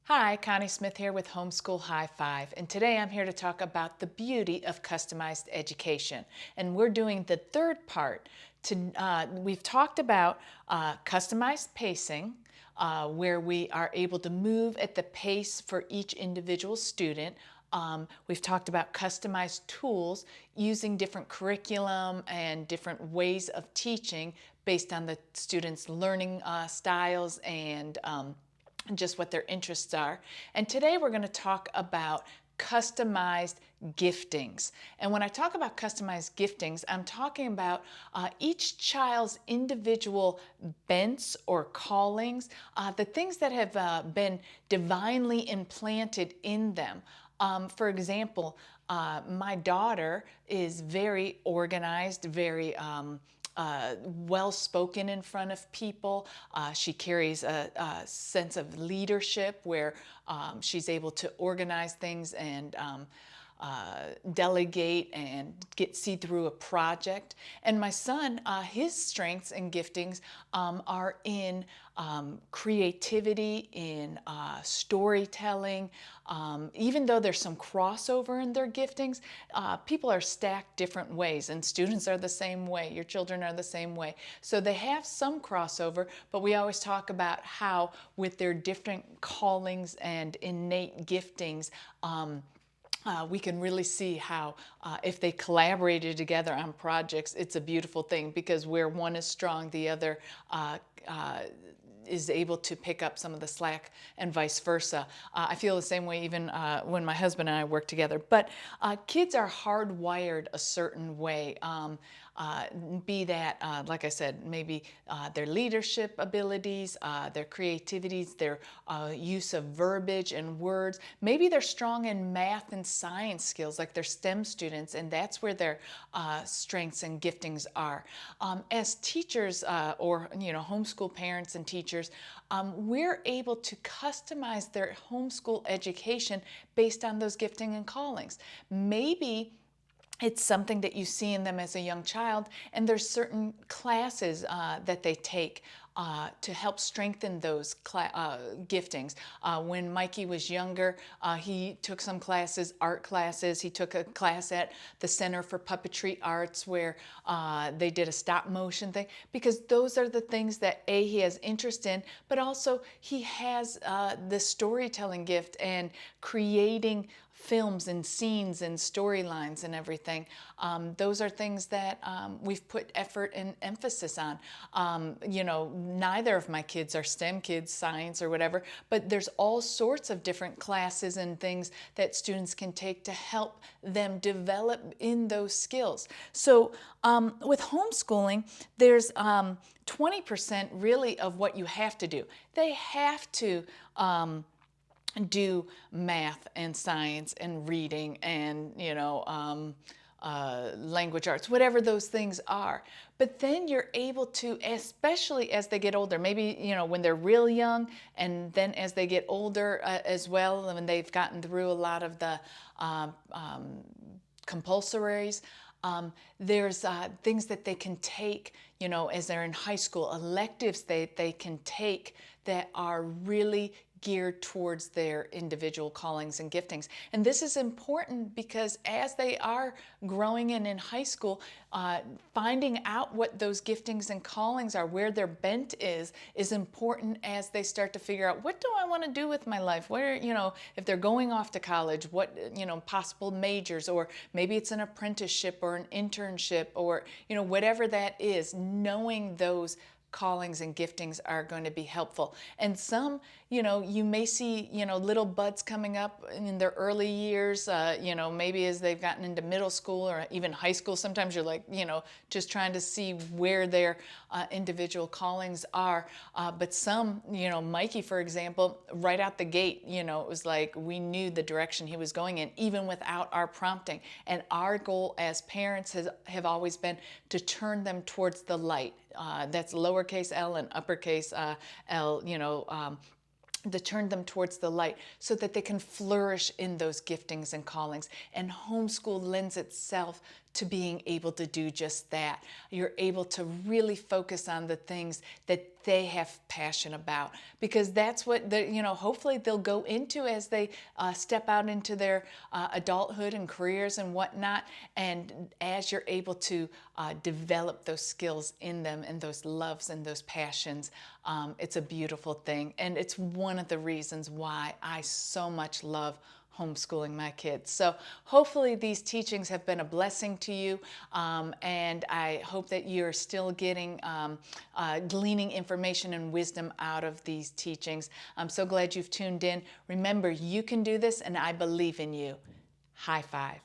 Hi, Connie Smith here with Homeschool High Five, and today I'm here to talk about the beauty of customized education. And we're doing the third part. We've talked about customized pacing, where we are able to move at the pace for each individual student. We've talked about customized tools using different curriculum and different ways of teaching based on the students' learning styles and just what their interests are. And today we're going to talk about customized giftings. And when I talk about customized giftings, I'm talking about each child's individual bents or callings, the things that have been divinely implanted in them. For example, my daughter is very organized, very well-spoken in front of people. She carries a sense of leadership where she's able to organize things and delegate and see through a project. And my son, his strengths and giftings are in creativity, in storytelling. Even though there's some crossover in their giftings, people are stacked different ways, and students are the same way. Your children are the same way. So they have some crossover, but we always talk about how with their different callings and innate giftings, we can really see how if they collaborated together on projects, it's a beautiful thing, because where one is strong, the other is able to pick up some of the slack and vice versa. I feel the same way even when my husband and I work together. But kids are hardwired a certain way. Be that, like I said, maybe their leadership abilities, their creativities, their use of verbiage and words. Maybe they're strong in math and science skills, like they're STEM students, and that's where their strengths and giftings are. As teachers or homeschool parents and teachers, we're able to customize their homeschool education based on those gifting and callings. Maybe it's something that you see in them as a young child, and there's certain classes that they take to help strengthen those giftings. When Mikey was younger, he took some classes, art classes. He took a class at the Center for Puppetry Arts where they did a stop motion thing, because those are the things that he has interest in, but also he has the storytelling gift and creating films and scenes and storylines and everything. Those are things that we've put effort and emphasis on. Neither of my kids are STEM kids, science or whatever, but there's all sorts of different classes and things that students can take to help them develop in those skills. So with homeschooling, there's 20% really of what you have to do. They have to do math and science and reading and language arts, whatever those things are. But then you're able to, especially as they get older, maybe when they're real young, and then as they get older as well, when they've gotten through a lot of the compulsories, there's things that they can take, as they're in high school, electives they can take that are really geared towards their individual callings and giftings. And this is important because as they are growing and in high school, finding out what those giftings and callings are, where their bent is important as they start to figure out, what do I want to do with my life? Where, if they're going off to college, what, possible majors, or maybe it's an apprenticeship or an internship, or, whatever that is, knowing those callings and giftings are going to be helpful. And some, you may see, little buds coming up in their early years, maybe as they've gotten into middle school or even high school. Sometimes you're like, just trying to see where their individual callings are. But some, Mikey, for example, right out the gate, it was like we knew the direction he was going in, even without our prompting. And our goal as parents have always been to turn them towards the light. That's lowercase l and uppercase l, to turn them towards the light so that they can flourish in those giftings and callings. And homeschool lends itself to being able to do just that. You're able to really focus on the things that they have passion about, because that's what hopefully they'll go into as they step out into their adulthood and careers and whatnot. And as you're able to develop those skills in them and those loves and those passions, it's a beautiful thing. And it's one of the reasons why I so much love homeschooling my kids. So hopefully these teachings have been a blessing to you, and I hope that you're still getting gleaning information and wisdom out of these teachings. I'm so glad you've tuned in. Remember, you can do this, and I believe in you. High five.